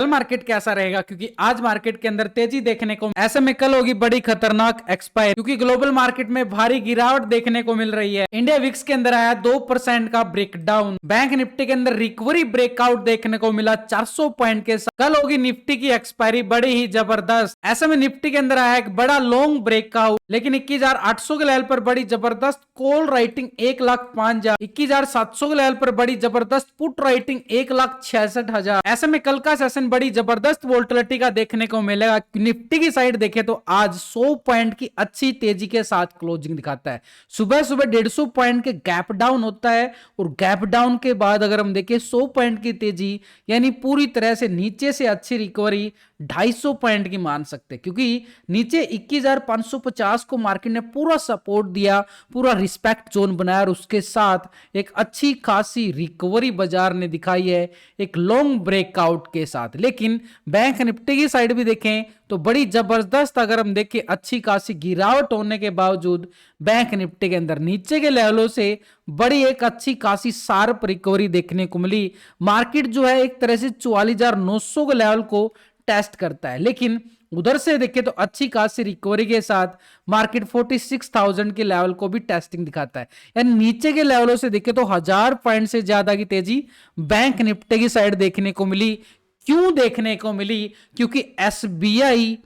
कल मार्केट कैसा रहेगा, क्योंकि आज मार्केट के अंदर तेजी देखने को, ऐसे में कल होगी बड़ी खतरनाक एक्सपायर, क्योंकि ग्लोबल मार्केट में भारी गिरावट देखने को मिल रही है। इंडिया विक्स के अंदर आया 2% का ब्रेकडाउन। बैंक निफ्टी के अंदर रिकवरी ब्रेकआउट देखने को मिला 400 पॉइंट के साथ। कल होगी निफ्टी की एक्सपायरी बड़ी ही जबरदस्त। ऐसे में निफ्टी के अंदर आया एक बड़ा लॉन्ग ब्रेकआउट, लेकिन 21,800 के लेवल पर बड़ी जबरदस्त कॉल राइटिंग 1,05,000, 21,700 के लेवल पर बड़ी जबरदस्त पुट राइटिंग 1,66,000। ऐसे में कल का सेशन बड़ी जबरदस्त वोल्टिलिटी का देखने को मिलेगा। निफ्टी की साइड देखें तो आज 100 पॉइंट की अच्छी तेजी के साथ क्लोजिंग दिखाता है। सुबह सुबह 150 पॉइंट के गैप डाउन होता है और गैप डाउन के बाद अगर हम देखें 100 पॉइंट की तेजी, यानी पूरी तरह से नीचे से अच्छी रिकवरी 250 पॉइंट की मान सकते हैं, क्योंकि नीचे 21,550 को मार्केट ने पूरा सपोर्ट दिया, पूरा रिस्पेक्ट जोन बनाया और उसके साथ एक अच्छी खासी रिकवरी बाजार ने दिखाई है एक लॉन्ग ब्रेकआउट के साथ। लेकिन बैंक निफ्टी की साइड भी देखें तो बड़ी जबरदस्त, अगर हम देखें अच्छी खासी गिरावट होने के बावजूद बैंक निफ्टी के अंदर नीचे के लेवलों से बड़ी एक अच्छी खासी शार्प रिकवरी देखने को मिली। मार्केट जो है एक तरह से 44,900 के लेवल को टेस्ट करता है, लेकिन उधर से देखें तो अच्छी खासी रिकवरी के साथ मार्केट 46,000 के लेवल को भी टेस्टिंग दिखाता है। यानी नीचे के लेवलों से देखें तो 1000 पॉइंट से ज्यादा की तेजी बैंक निफ्टी की साइड देखने को मिली। क्यों देखने को मिली? क्योंकि एसबीआई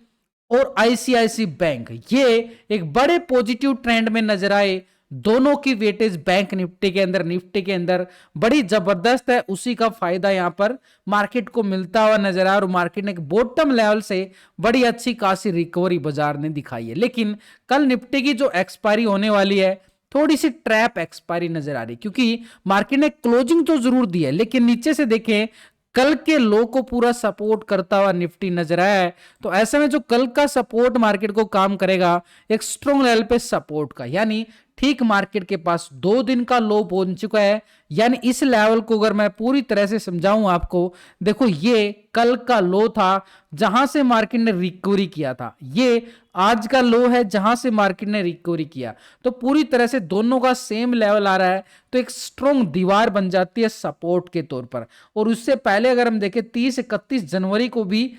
और आईसीआईसी बैंक ये एक बड़े पॉजिटिव ट्रेंड में नजर आए। दोनों की वेटेज बैंक निफ्टी के अंदर बड़ी जबरदस्त है, उसी का फायदा यहां पर मार्केट को मिलता हुआ नजर आया और मार्केट ने एक बॉटम लेवल से बड़ी अच्छी खासी रिकवरी बाजार ने दिखाई है। लेकिन कल निफ्टी की जो एक्सपायरी होने वाली है थोड़ी सी ट्रैप एक्सपायरी नजर आ रही, क्योंकि मार्केट ने क्लोजिंग तो जरूर दी है, लेकिन नीचे से देखें कल के लो को पूरा सपोर्ट करता हुआ निफ्टी नजर आया है। तो ऐसे में जो कल का सपोर्ट मार्केट को काम करेगा एक स्ट्रॉन्ग लेवल पे सपोर्ट का, यानी ठीक मार्केट के पास 2 दिन का लो पहुंच चुका है। यानी इस लेवल को अगर मैं पूरी तरह से समझाऊं आपको, देखो ये कल का लो था जहां से मार्केट ने रिकवरी किया था, ये आज का लो है जहां से मार्केट ने रिकवरी किया। तो पूरी तरह से दोनों का सेम लेवल आ रहा है, तो एक स्ट्रॉन्ग दीवार बन जाती है सपोर्ट के तौर पर। और उससे पहले अगर हम देखें 30-31 जनवरी को भी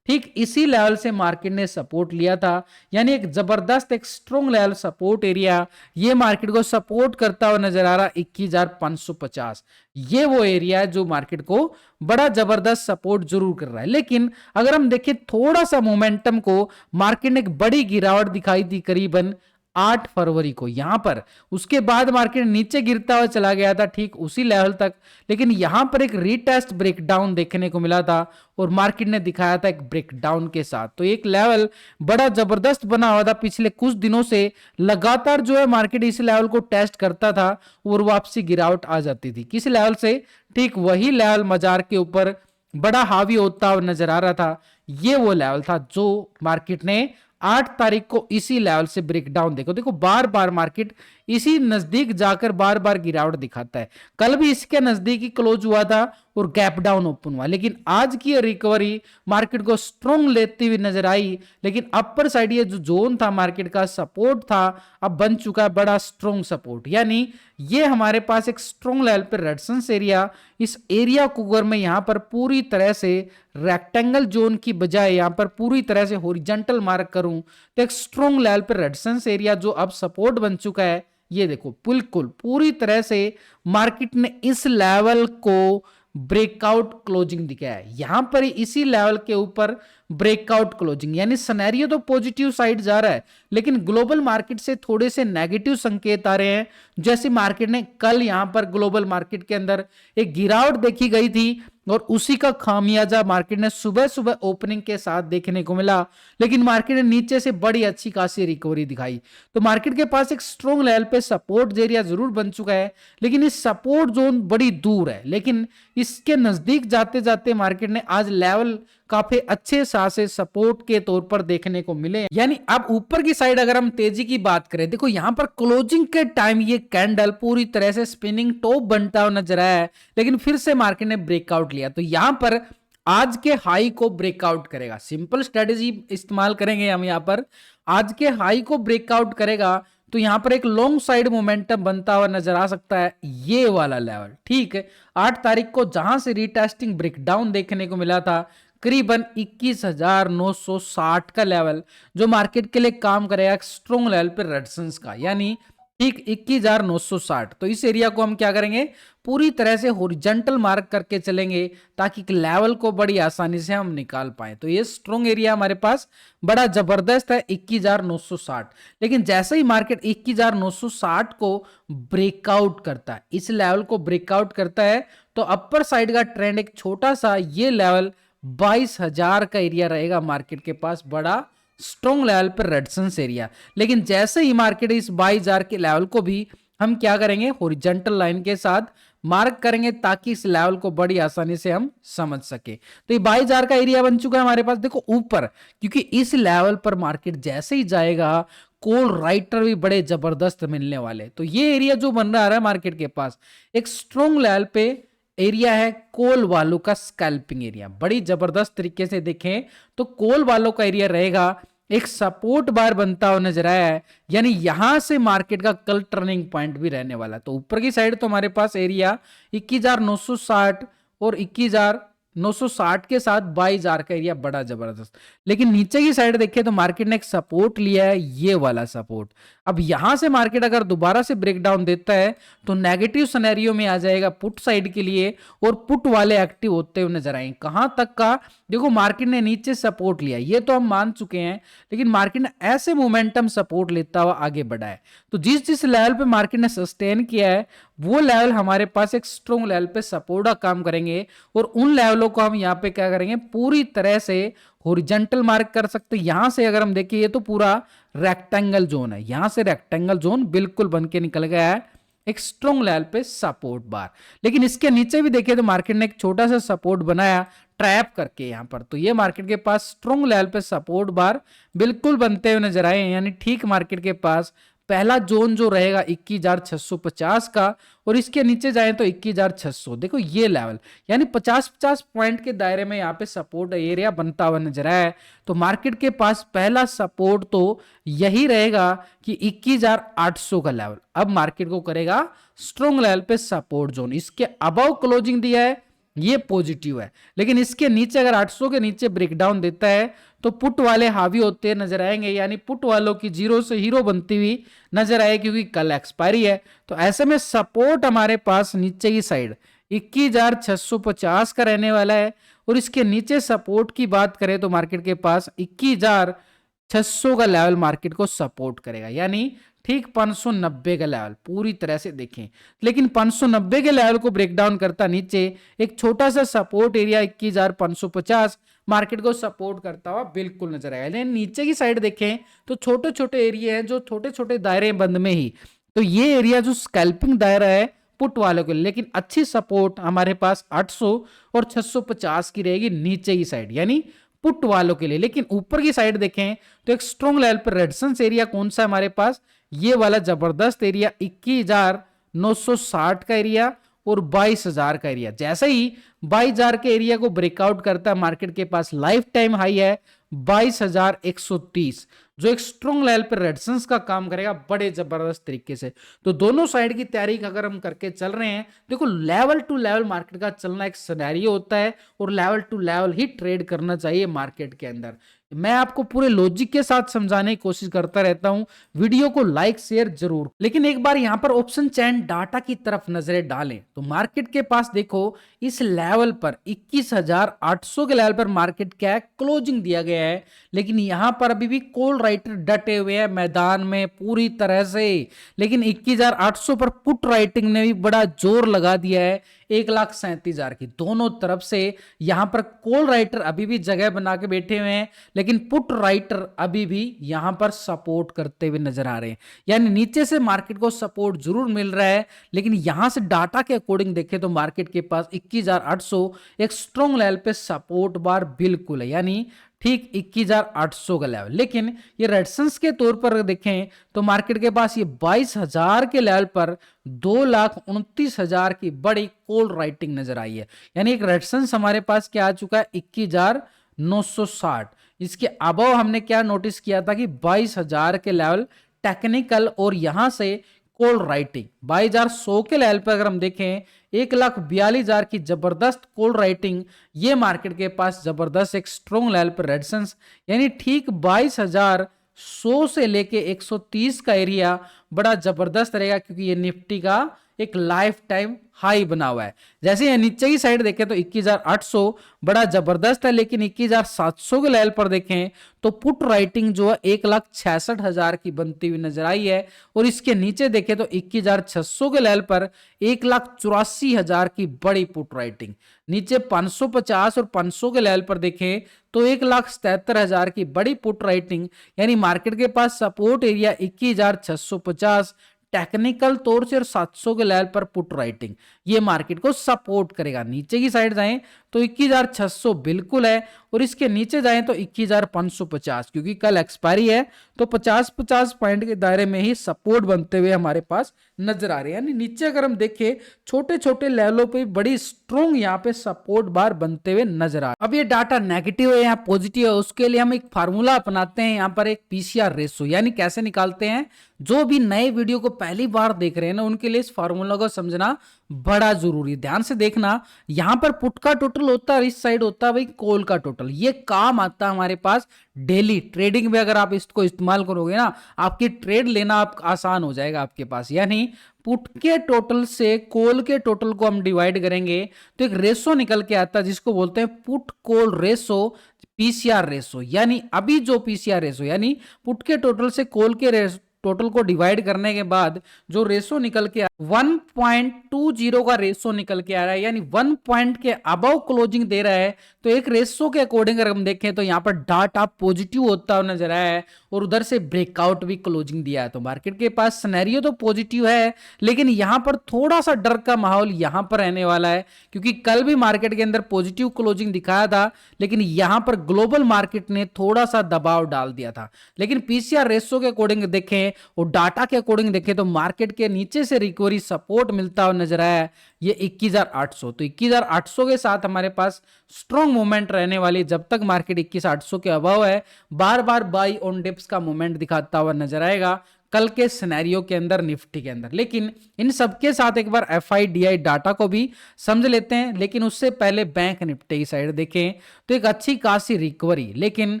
ठीक इसी लेवल से मार्केट ने सपोर्ट लिया था, यानी एक जबरदस्त एक स्ट्रॉन्ग लेवल सपोर्ट एरिया ये मार्केट को सपोर्ट करता हुआ नजर आ रहा 21,550। ये वो एरिया है जो मार्केट को बड़ा जबरदस्त सपोर्ट जरूर कर रहा है। लेकिन अगर हम देखें थोड़ा सा मोमेंटम को, मार्केट ने एक बड़ी गिरावट दिखाई दी करीबन 8 फरवरी को यहां पर। उसके बाद मार्केट नीचे गिरता हुआ चला गया था ठीक उसी लेवल तक, लेकिन यहां पर एक रीटेस्ट ब्रेकडाउन देखने को मिला था और मार्केट ने दिखाया था एक ब्रेकडाउन के साथ। तो एक लेवल बड़ा जबरदस्त बना हुआ था पिछले कुछ दिनों से, लगातार जो है मार्केट इस लेवल को टेस्ट करता था और वापसी गिरावट आ जाती थी। किस लेवल से? ठीक वही लेवल बाजार के ऊपर बड़ा हावी होता हुआ नजर आ रहा था। ये वो लेवल था जो मार्केट ने 8 तारीख को इसी लेवल से ब्रेकडाउन देखो बार बार मार्केट इसी नजदीक जाकर बार बार गिरावट दिखाता है। कल भी इसके नजदीक ही क्लोज हुआ था और गैप डाउन ओपन हुआ, लेकिन आज की रिकवरी मार्केट को स्ट्रॉन्ग लेती हुई नजर आई। लेकिन अपर साइड ये जो जोन था मार्केट का सपोर्ट था, अब बन चुका है बड़ा स्ट्रॉन्ग सपोर्ट। यानी ये हमारे पास एक स्ट्रॉन्ग लेवल पर रेजिस्टेंस एरिया, इस एरिया को अगर मैं यहां पर पूरी तरह से रेक्टेंगल जोन की बजाय यहां पर पूरी तरह से हॉरिजॉन्टल मार्क करूं तो एक स्ट्रॉन्ग लेवल पर रेजिस्टेंस एरिया जो अब सपोर्ट बन चुका है। ये देखो बिल्कुल पूरी तरह से मार्केट ने इस लेवल को ब्रेकआउट क्लोजिंग दिखाया है, यहां पर इसी लेवल के ऊपर ब्रेकआउट क्लोजिंग, यानी सिनेरियो तो पॉजिटिव साइड जा रहा है, लेकिन ग्लोबल मार्केट से थोड़े से नेगेटिव संकेत आ रहे हैं। जैसे मार्केट ने कल यहां पर ग्लोबल मार्केट के अंदर एक गिरावट देखी गई थी और उसी का खामियाजा मार्केट ने सुबह सुबह ओपनिंग के साथ देखने को मिला, लेकिन मार्केट ने नीचे से बड़ी अच्छी खासी रिकवरी दिखाई। तो मार्केट के पास एक स्ट्रॉन्ग लेवल पे सपोर्ट एरिया जरूर बन चुका है, लेकिन इस सपोर्ट जोन बड़ी दूर है। लेकिन इसके नजदीक जाते जाते मार्केट ने आज लेवल काफी अच्छे खासे सपोर्ट के तौर पर देखने को मिले। यानी अब ऊपर की साइड अगर हम तेजी की बात करें, देखो यहां पर क्लोजिंग के टाइम ये कैंडल पूरी तरह से स्पिनिंग टॉप बनता हुआ नजर आया है, लेकिन फिर से मार्केट ने ब्रेकआउट लिया। तो यहां पर आज के हाई को ब्रेकआउट करेगा, सिंपल स्ट्रेटेजी इस्तेमाल करेंगे हम। यहां पर आज के हाई को ब्रेकआउट करेगा तो यहां पर एक लॉन्ग साइड मोमेंटम बनता हुआ नजर आ सकता है, ये वाला लेवल। ठीक है, 8 तारीख को जहां से रीटेस्टिंग ब्रेकडाउन देखने को मिला था, करीबन 21,960 का लेवल जो मार्केट के लिए काम करेगा स्ट्रॉन्ग लेवल पे रेजिस्टेंस का, यानी ठीक 21,960। तो इस एरिया को हम क्या करेंगे, पूरी तरह से हॉरिजॉन्टल मार्क करके चलेंगे ताकि लेवल को बड़ी आसानी से हम निकाल पाए। तो ये स्ट्रॉन्ग एरिया हमारे पास बड़ा जबरदस्त है 21,960। लेकिन जैसे ही मार्केट 21,960 को ब्रेकआउट करता है, इस लेवल को ब्रेकआउट करता है, तो अपर साइड का ट्रेंड एक छोटा सा ये लेवल 22,000 का एरिया रहेगा मार्केट के पास, बड़ा स्ट्रॉन्ग लेवल पर रेजिस्टेंस एरिया। लेकिन जैसे ही मार्केट इस 22,000 के लेवल को भी हम क्या करेंगे, हॉरिजॉन्टल लाइन के साथ मार्क करेंगे ताकि इस लेवल को बड़ी आसानी से हम समझ सके। तो ये 22,000 का एरिया बन चुका है हमारे पास, देखो ऊपर, क्योंकि इस लेवल पर मार्केट जैसे ही जाएगा कॉल राइटर भी बड़े जबरदस्त मिलने वाले। तो ये एरिया जो बन रहा है मार्केट के पास एक स्ट्रॉन्ग लेवल पे एरिया है कॉल वालों का स्कैल्पिंग एरिया। बड़ी जबरदस्त तरीके से देखें तो कॉल वालों का एरिया रहेगा, एक सपोर्ट बार बनता हुआ नजर आया है, यानी यहां से मार्केट का कल टर्निंग पॉइंट भी रहने वाला है। तो ऊपर की साइड तो हमारे पास एरिया 21,960 और 21,960 के साथ 22,000 का एरिया बड़ा जबरदस्त। लेकिन नीचे की साइड देखिए तो मार्केट ने एक सपोर्ट लिया है, ये वाला सपोर्ट। अब यहां से मार्केट अगर दोबारा से ब्रेकडाउन देता है तो नेगेटिव सिनेरियो में आ जाएगा पुट साइड के लिए, और पुट वाले एक्टिव होते हुए नजर आएंगे। कहां तक का, देखो मार्केट ने नीचे सपोर्ट लिया, ये तो हम मान चुके हैं, लेकिन मार्केट ने ऐसे मोमेंटम सपोर्ट लेता हुआ आगे बढ़ा है। तो जिस जिस लेवल पे मार्केट ने सस्टेन किया है वो लेवल हमारे पास एक स्ट्रॉन्ग लेवल पे सपोर्ट का काम करेंगे, और उन लेवलों को हम यहाँ पे क्या करेंगे, पूरी तरह से हॉरिजॉन्टल मार्क कर सकते हैं। यहां से अगर हम देखें ये तो पूरा रेक्टेंगल जोन है, यहां से रेक्टेंगल जोन बिल्कुल बन के निकल गया है एक स्ट्रॉन्ग लेवल पे सपोर्ट बार। लेकिन इसके नीचे भी देखिए तो मार्केट ने एक छोटा सा सपोर्ट बनाया ट्रैप करके यहां पर, तो ये मार्केट के पास स्ट्रॉन्ग लेवल पे सपोर्ट बार बिल्कुल बनते हुए नजर आए, यानी ठीक मार्केट के पास पहला जोन जो रहेगा 21,650 का, और इसके नीचे जाए तो 21,600। देखो ये लेवल, यानी 50-50 पॉइंट के दायरे में यहाँ पे सपोर्ट एरिया बनता हुआ नजर आया है। तो मार्केट के पास पहला सपोर्ट तो यही रहेगा कि 21,800 का लेवल अब मार्केट को करेगा स्ट्रॉन्ग लेवल पे सपोर्ट जोन। इसके अबव क्लोजिंग दिया है ये पॉजिटिव है, लेकिन इसके नीचे अगर 800 के नीचे ब्रेकडाउन देता है तो पुट वाले हावी होते नजर आएंगे, यानी पुट वालों की जीरो से हीरो बनती हुई नजर आए, क्योंकि कल एक्सपायरी है। तो ऐसे में सपोर्ट हमारे पास नीचे की साइड 21,650 का रहने वाला है, और इसके नीचे सपोर्ट की बात करें तो मार्केट के पास 21,600 का लेवल मार्केट को सपोर्ट करेगा, यानी ठीक 590 का लेवल पूरी तरह से देखें। लेकिन 590 के लेवल को ब्रेकडाउन करता नीचे एक छोटा सा सपोर्ट एरिया 21,550 मार्केट को सपोर्ट करता हुआ बिल्कुल नजर आएगा। लेकिन नीचे की साइड देखें तो छोटे छोटे एरिया हैं जो छोटे छोटे दायरे बंद में ही, तो ये एरिया जो स्कैल्पिंग दायरा है पुट वालों के लिए, लेकिन अच्छी सपोर्ट हमारे पास 800 और 650 की रहेगी नीचे की साइड, यानी पुट वालों के लिए। लेकिन ऊपर की साइड देखें तो एक स्ट्रॉन्ग लेवल पर रेजिस्टेंस एरिया कौन सा है हमारे पास, ये वाला जबरदस्त एरिया 21,960 का एरिया और 22,000 का एरिया। जैसे ही 22,000 के एरिया को ब्रेकआउट करता है मार्केट के पास लाइफ टाइम हाई है 22,130, जो एक स्ट्रॉन्ग लेवल पर रेजिस्टेंस का काम करेगा बड़े जबरदस्त तरीके से। तो दोनों साइड की तैयारी अगर हम करके चल रहे हैं, देखो लेवल टू लेवल मार्केट का चलना एक सिनेरियो होता है, और लेवल टू लेवल ही ट्रेड करना चाहिए मार्केट के अंदर। मैं आपको पूरे लॉजिक के साथ समझाने की कोशिश करता रहता हूं, वीडियो को लाइक शेयर जरूर। लेकिन एक बार यहां पर ऑप्शन चैन डाटा की तरफ नजरें डालें तो मार्केट के पास देखो इस लेवल पर 21,800 के लेवल पर मार्केट क्या है, क्लोजिंग दिया गया है। लेकिन यहां पर अभी भी कॉल राइटर डटे हुए हैं मैदान में पूरी तरह से। लेकिन 21,800 पर पुट राइटिंग ने भी बड़ा जोर लगा दिया है 1,37,000 की। दोनों तरफ से यहां पर कॉल राइटर अभी भी जगह बना के बैठे हुए हैं, लेकिन पुट राइटर अभी भी यहां पर सपोर्ट करते हुए नजर आ रहे हैं। यानी नीचे से मार्केट को सपोर्ट जरूर मिल रहा है, लेकिन यहां से डाटा के अकॉर्डिंग देखें तो मार्केट के पास 21,800 एक स्ट्रॉन्ग लेवल पे सपोर्ट बार बिल्कुल है, यानी ठीक 21,800 का लेवल। लेकिन ये रेजिस्टेंस के तौर पर देखें तो मार्केट के पास ये 22,000 के लेवल पर 2,29,000 की बड़ी कॉल राइटिंग नजर आई है। यानी एक रेजिस्टेंस हमारे पास क्या आ चुका है 21,960। इसके अबव हमने क्या नोटिस किया था कि 22,000 के लेवल टेक्निकल और यहां से कॉल राइटिंग 2200 के लेवल पर अगर हम देखें 1,42,000 की जबरदस्त कॉल राइटिंग, ये मार्केट के पास जबरदस्त एक स्ट्रॉन्ग लेवल पर रेजिस्टेंस, यानी ठीक 22,100 से लेके 130 का एरिया बड़ा जबरदस्त रहेगा, क्योंकि ये निफ्टी का एक लाइफ टाइम हाई बना हुआ है। जैसे ये नीचे की साइड देखें तो 21,800 बड़ा जबरदस्त है, लेकिन 21,700 के लेवल पर देखें तो पुट राइटिंग जो है 1,66,000 की बनती हुई नजर आई है, और इसके नीचे देखें तो 21,600 के लेवल पर 1,84,000 की बड़ी पुट राइटिंग, नीचे 550 और 500 के लेवल पर देखें तो 1,77,000 की बड़ी पुट राइटिंग, यानी मार्केट के पास सपोर्ट एरिया 21,650 टेक्निकल तौर से और 700 के लेवल पर पुट राइटिंग, ये मार्केट को सपोर्ट करेगा। नीचे की साइड जाएं तो 21,600 बिल्कुल है, और इसके नीचे जाएं तो 21,550, क्योंकि कल एक्सपायरी है तो 50-50 पॉइंट के दायरे में ही सपोर्ट बनते हुए हमारे पास नजर आ रहे हैं। यानी नीचे अगर हम देखें छोटे छोटे लेवलों पे बड़ी स्ट्रॉन्ग यहाँ पे सपोर्ट बार बनते हुए नजर आ रहे हैं। अब ये डाटा नेगेटिव है या पॉजिटिव है, उसके लिए हम एक फार्मूला अपनाते हैं, यहाँ पर एक पीसीआर रेशो, यानी कैसे निकालते हैं। जो भी नए वीडियो को पहली बार देख रहे हैं ना, उनके लिए इस फार्मूला को समझना बड़ा जरूरी है। ध्यान से देखना, यहां पर पुट का टोटल होता है, इस साइड होता है भाई कॉल का टोटल। ये काम आता है हमारे पास डेली ट्रेडिंग में, अगर आप इसको इस्तेमाल करोगे ना, आपकी ट्रेड लेना आप आसान हो जाएगा आपके पास। यानी पुट के टोटल से कॉल के टोटल को हम डिवाइड करेंगे तो एक रेशो निकल के आता है, जिसको बोलते हैं put call ratio, PCR ratio. यानी अभी जो पीसीआर रेशो, यानी पुट के टोटल से कॉल के टोटल को डिवाइड करने के बाद जो रेशो निकल के 1.20 का रेशो निकल के आ रहा है, यानी 1 पॉइंट के अबव क्लोजिंग दे रहा है। तो एक रेशो के अकॉर्डिंग अगर हम देखें तो यहाँ पर डाटा पॉजिटिव होता हुआ नजर आया है, और उधर से ब्रेकआउट भी क्लोजिंग दिया है। तो मार्केट के पास सिनेरियो तो पॉजिटिव है, लेकिन यहाँ पर थोड़ा सा डर का माहौल यहाँ पर रहने वाला है, क्योंकि कल भी मार्केट के अंदर पॉजिटिव क्लोजिंग दिखाया था, लेकिन यहाँ पर ग्लोबल मार्केट ने थोड़ा सा दबाव डाल दिया था। लेकिन पीसीआर रेशो के अकॉर्डिंग देखें और डाटा के अकॉर्डिंग देखें तो मार्केट के नीचे से रिकवरी सपोर्ट मिलता हुआ नजर आया है, ये 21,800। तो 21,800 के साथ हमारे पास स्ट्रॉन्ग मूवमेंट रहने वाली, जब तक मार्केट 21,800 के अभाव है, बार बार बाई ऑन डिप्स का मूवमेंट दिखाता हुआ नजर आएगा कल के सिनेरियो के अंदर, निफ्टी के अंदर। लेकिन इन सबके साथ एक बार एफआईडीआई डाटा को भी समझ लेते हैं, लेकिन उससे पहले बैंक निफ्टी की साइड देखें तो एक अच्छी खासी रिकवरी, लेकिन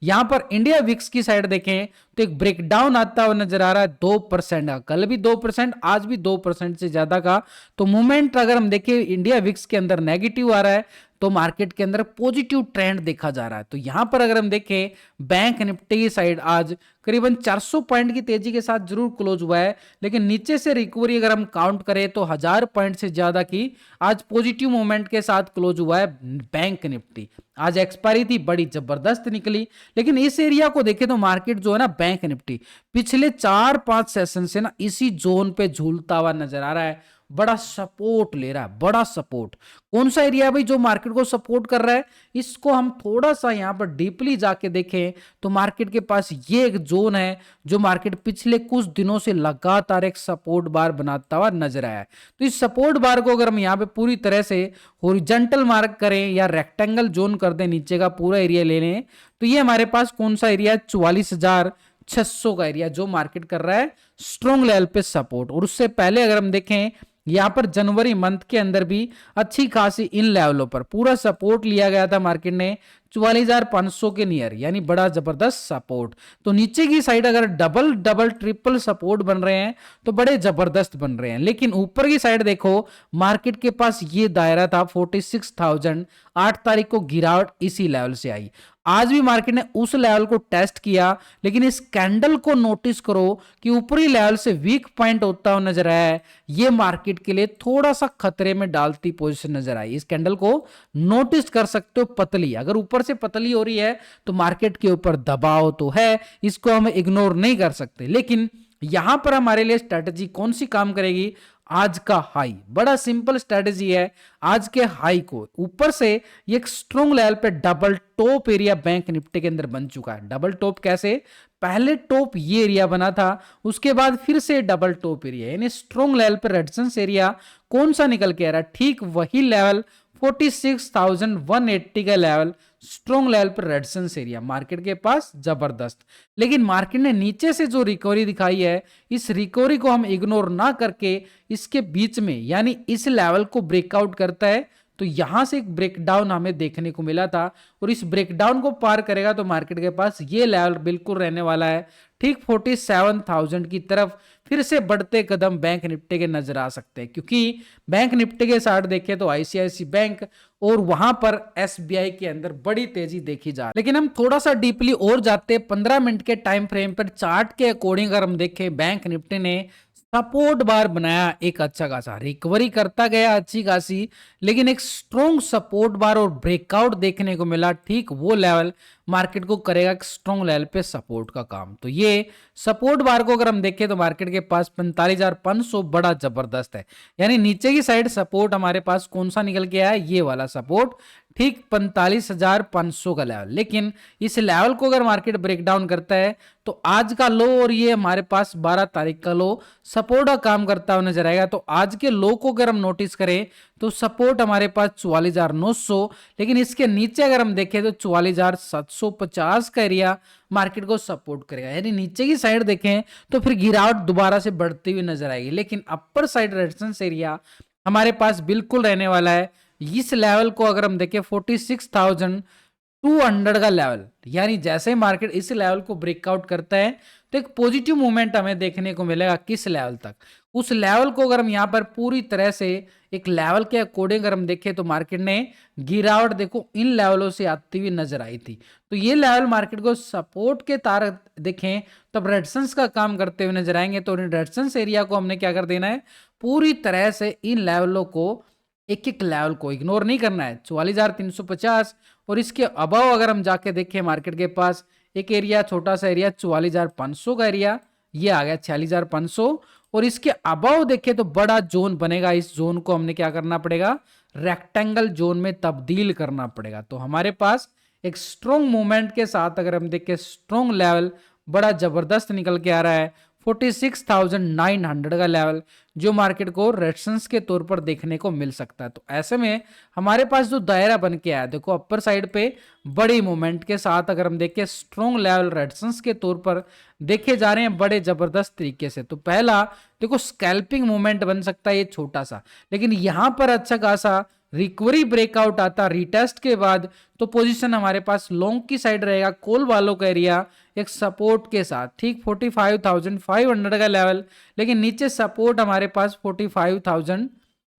यहां पर इंडिया विक्स की साइड देखें तो एक ब्रेकडाउन आता हुआ नजर आ रहा है 2% का, कल भी 2%, आज भी 2% से ज्यादा का। तो मूवमेंट अगर हम देखें इंडिया विक्स के अंदर नेगेटिव आ रहा है, तो मार्केट के अंदर पॉजिटिव ट्रेंड देखा जा रहा है। तो यहां पर अगर हम देखें बैंक निफ्टी की साइड आज करीबन 400 पॉइंट की तेजी के साथ जरूर क्लोज हुआ है, लेकिन नीचे से रिकवरी अगर हम काउंट करें तो 1000 पॉइंट से ज्यादा की आज पॉजिटिव मूवमेंट के साथ क्लोज हुआ है बैंक निफ्टी। आज एक्सपायरी थी, बड़ी जबरदस्त निकली, लेकिन इस एरिया को देखें तो मार्केट जो है ना, बैंक निफ्टी पिछले 4-5 सेशन से ना इसी जोन पे झूलता हुआ नजर आ रहा है, बड़ा सपोर्ट ले रहा है, बड़ा सपोर्ट। कौन सा एरिया भाई जो मार्केट को सपोर्ट कर रहा है, इसको हम थोड़ा सा यहां पर डीपली जाके देखें तो मार्केट के पास ये एक जोन है जो मार्केट पिछले कुछ दिनों से लगातार एक सपोर्ट बार बनाता हुआ नजर आया है। तो इस सपोर्ट बार को अगर हम यहां पे पूरी तरह से हॉरिजॉन्टल मार्क करें या रेक्टेंगल जोन कर दें, नीचे का पूरा एरिया ले लें, तो ये हमारे पास कौन सा एरिया, 44,600 का एरिया जो मार्केट कर रहा है स्ट्रॉन्ग लेवल पे सपोर्ट। और उससे पहले अगर हम देखें यहां पर जनवरी मंथ के अंदर भी अच्छी खासी इन लेवलों पर पूरा सपोर्ट लिया गया था मार्केट ने 44,500 के नियर, यानी बड़ा जबरदस्त सपोर्ट। तो नीचे की साइड अगर डबल ट्रिपल सपोर्ट बन रहे हैं तो बड़े जबरदस्त बन रहे हैं, लेकिन ऊपर की साइड देखो मार्केट के पास ये दायरा था 46,000, 8 तारीख को गिरावट इसी लेवल से आई। आज भी मार्केट ने उस लेवल को टेस्ट किया, लेकिन इस कैंडल को नोटिस करो कि ऊपरी लेवल से वीक पॉइंट होता हुआ नजर आया है, ये मार्केट के लिए थोड़ा सा खतरे में डालती पोजीशन नजर आई। इस कैंडल को नोटिस कर सकते हो, पतली, अगर ऊपर से पतली हो रही है तो मार्केट के ऊपर दबाव तो है, इसको हम इग्नोर नहीं कर सकते। लेकिन यहां पर हमारे लिए स्ट्रेटजी कौन सी काम करेगी, आज का हाई, बड़ा सिंपल स्ट्रेटजी है। आज के हाई को ऊपर से एक स्ट्रॉन्ग लेवल पे double top area bank Nifty के अंदर बन चुका है। डबल टॉप कैसे, पहले टॉप ये एरिया बना था, उसके बाद फिर से डबल टॉप एरिया, यानी स्ट्रॉन्ग लेवल पे रेजिस्टेंस एरिया कौन सा निकल के आ रहा है, ठीक वही लेवल 46,180 का लेवल स्ट्रॉन्ग लेवल पर रेजिस्टेंस एरिया मार्केट के पास जबरदस्त। लेकिन मार्केट ने नीचे से जो रिकवरी दिखाई है, इस रिकवरी को हम इग्नोर ना करके इसके बीच में यानी इस लेवल को ब्रेकआउट करता है, तो यहां से एक ब्रेकडाउन हमें देखने को मिला था और इस ब्रेकडाउन को पार करेगा तो मार्केट के पास ये लेवल बिल्कुल रहने वाला है ठीक 47,000 की तरफ फिर से बढ़ते कदम बैंक निफ्टी के नजर आ सकते हैं, क्योंकि बैंक निफ्टी के साथ देखें तो आईसीआईसी बैंक और वहां पर एसबीआई के अंदर बड़ी तेजी देखी जा रही है। लेकिन हम थोड़ा सा डीपली और जाते हैं 15 मिनट के टाइम फ्रेम पर चार्ट के अकॉर्डिंग अगर हम देखें बैंक निफ्टी ने सपोर्ट बार बनाया एक अच्छा खासा, रिकवरी करता गया अच्छी खासी, लेकिन एक स्ट्रॉन्ग सपोर्ट बार और ब्रेकआउट देखने को मिला। ठीक वो लेवल मार्केट को करेगा एक स्ट्रॉन्ग लेवल पे सपोर्ट का काम। तो ये सपोर्ट बार को अगर हम देखें तो मार्केट के पास 45,500 बड़ा जबरदस्त है, यानी नीचे की साइड सपोर्ट हमारे पास कौन सा निकल के आया, ये वाला सपोर्ट ठीक 45,500 का लेवल। लेकिन इस लेवल को अगर मार्केट ब्रेकडाउन करता है तो आज का लो और ये हमारे पास 12 तारीख का लो सपोर्ट का काम करता हुआ नजर आएगा। तो आज के लो को अगर हम नोटिस करें तो सपोर्ट हमारे पास 44,900, लेकिन इसके नीचे अगर हम देखें तो 44,750 का एरिया मार्केट को सपोर्ट करेगा, यानी नीचे की साइड देखें तो फिर गिरावट दोबारा से बढ़ती हुई नजर आएगी। लेकिन अपर साइड रेजिस्टेंस एरिया हमारे पास बिल्कुल रहने वाला है। इस लेवल को अगर हम देखें 46,200 का लेवल, यानी जैसे ही मार्केट इस लेवल को ब्रेकआउट करता है तो एक पॉजिटिव मूवमेंट हमें देखने को मिलेगा किस लेवल तक, उस लेवल को अगर हम यहां पर पूरी तरह से एक लेवल के अकॉर्डिंग अगर हम देखें तो मार्केट ने गिरावट देखो इन लेवलों से आती हुई नजर आई थी। तो ये लेवल मार्केट को सपोर्ट के तार देखें तब रेजिस्टेंस का काम करते हुए नजर आएंगे। तो रेजिस्टेंस एरिया को हमने क्या कर देना है, पूरी तरह से इन लेवलों को एक एक लेवल को इग्नोर नहीं करना है। 44,350 और इसके अबव अगर हम जाके देखें मार्केट के पास एक एरिया छोटा सा एरिया 44,500 का एरिया, ये आ गया 46,500 और इसके अबव देखें तो बड़ा जोन बनेगा। इस जोन को हमने क्या करना पड़ेगा, रेक्टेंगल जोन में तब्दील करना पड़ेगा। तो हमारे पास एक स्ट्रॉन्ग मूवमेंट के साथ अगर हम देखें स्ट्रॉन्ग लेवल बड़ा जबरदस्त निकल के आ रहा है 46,900 का लेवल, जो मार्केट को रेजिस्टेंस के तौर पर देखने को मिल सकता है। तो ऐसे में हमारे पास जो दायरा बन के आया देखो अपर साइड पे बड़ी मूवमेंट के साथ अगर हम देखें स्ट्रॉन्ग लेवल रेजिस्टेंस के तौर पर देखे जा रहे हैं बड़े जबरदस्त तरीके से। तो पहला देखो स्कैल्पिंग मूवमेंट बन सकता है ये छोटा सा, लेकिन यहां पर अच्छा खासा रिकवरी ब्रेकआउट आता रिटेस्ट के बाद तो पोजीशन हमारे पास लॉन्ग की साइड रहेगा, कॉल वालों का एरिया एक सपोर्ट के साथ ठीक 45,500 का लेवल, लेकिन नीचे सपोर्ट हमारे पास 45,000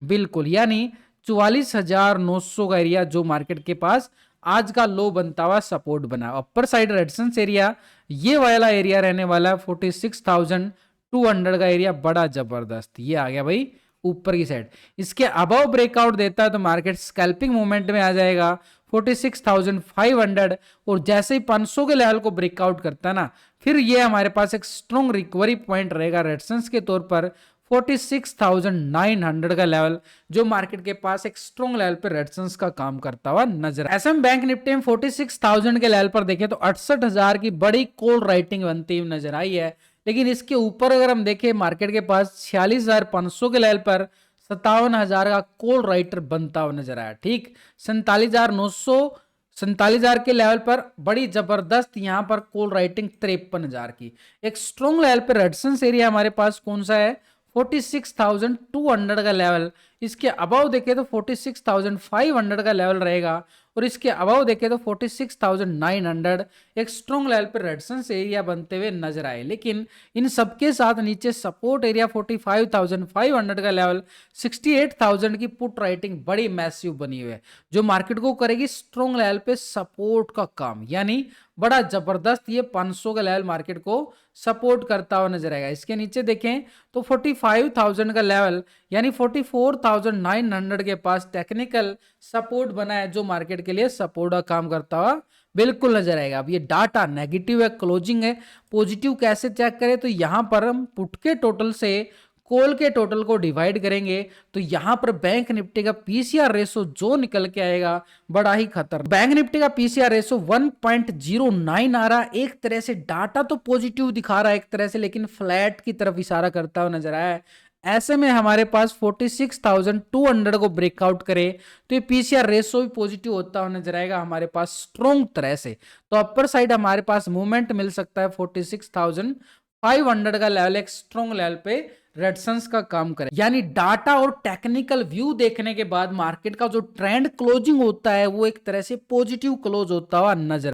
बिल्कुल, यानी 44,900 का एरिया जो मार्केट के पास आज का लो बनता हुआ सपोर्ट बना। अपर साइड रेजिस्टेंस एरिया ये वाला एरिया रहने वाला है 46,200 का एरिया, बड़ा जबरदस्त ये आ गया भाई ऊपर की साइड। इसके अबव ब्रेकआउट देता है तो मार्केट स्कैल्पिंग मूवमेंट में आ जाएगा 46,500 और जैसे ही 500 के लेवल को ब्रेकआउट करता है ना, फिर ये हमारे पास एक स्ट्रॉन्ग रिकवरी पॉइंट रहेगा रेजिस्टेंस के तौर पर 46,900 का लेवल, जो मार्केट के पास एक स्ट्रॉन्ग लेवल पर रेजिस्टेंस का काम करता हुआ नजर। ऐसे में बैंक निफ्टी में 46,000 के लेवल पर देखें तो 68,000 की बड़ी कॉल राइटिंग बनती हुई नजर आई है। लेकिन इसके ऊपर अगर हम देखें मार्केट के पास 46,500 के लेवल पर 57,000 का कॉल राइटर बनता हुआ नजर आया। ठीक 47,900 के लेवल पर बड़ी जबरदस्त यहां पर कॉल राइटिंग 53,000 की। एक स्ट्रॉन्ग लेवल पर रेजिस्टेंस एरिया हमारे पास कौन सा है 46,200 का लेवल, इसके अबव देखे तो 46,500 का लेवल रहेगा और इसके अबव देखे तो 46,900 एक स्ट्रॉन्ग लेवल पर रेजिस्टेंस एरिया बनते हुए नजर आए। लेकिन इन सबके साथ नीचे सपोर्ट एरिया 45,500 का लेवल, 68,000 की पुट राइटिंग बड़ी मैसिव बनी हुई है, जो मार्केट को करेगी स्ट्रॉन्ग लेवल पे सपोर्ट का काम, यानी बड़ा जबरदस्त ये 500 का लेवल मार्केट को सपोर्ट करता हुआ नजर आएगा। इसके नीचे देखें तो 45,000 का लेवल यानी 44,900 के पास टेक्निकल सपोर्ट बना है, जो मार्केट के लिए सपोर्ट का काम करता हुआ बिल्कुल नजर आएगा। अब ये डाटा नेगेटिव है, क्लोजिंग है, पॉजिटिव कैसे चेक करें तो यहां पर हम पुट के टोटल से कॉल के टोटल को डिवाइड करेंगे तो यहां पर बैंक निफ्टी का पीसीआर रेशो जो निकल के आएगा बड़ा ही खतरनाक। बैंक निफ्टी का पीसीआर रेशो 1.09 आ रहा है। एक तरह से डाटा तो पॉजिटिव दिखा रहा है एक तरह से, लेकिन फ्लैट की तरफ इशारा करता हुआ नजर आया है। ऐसे में हमारे पास 46,200 को ब्रेकआउट करे तो ये पीसीआर रेशो भी पॉजिटिव होता हुआ नजर आएगा हमारे पास स्ट्रॉन्ग तरह से। तो अपर साइड हमारे पास मूवमेंट मिल सकता है 46,500 का लेवल एक स्ट्रॉन्ग लेवल पे रेडसंस का काम करे। यानी डाटा और टेक्निकल व्यू देखने के बाद मार्केट का जो ट्रेंड क्लोजिंग होता है वो एक तरह से पॉजिटिव क्लोज होता हुआ नजर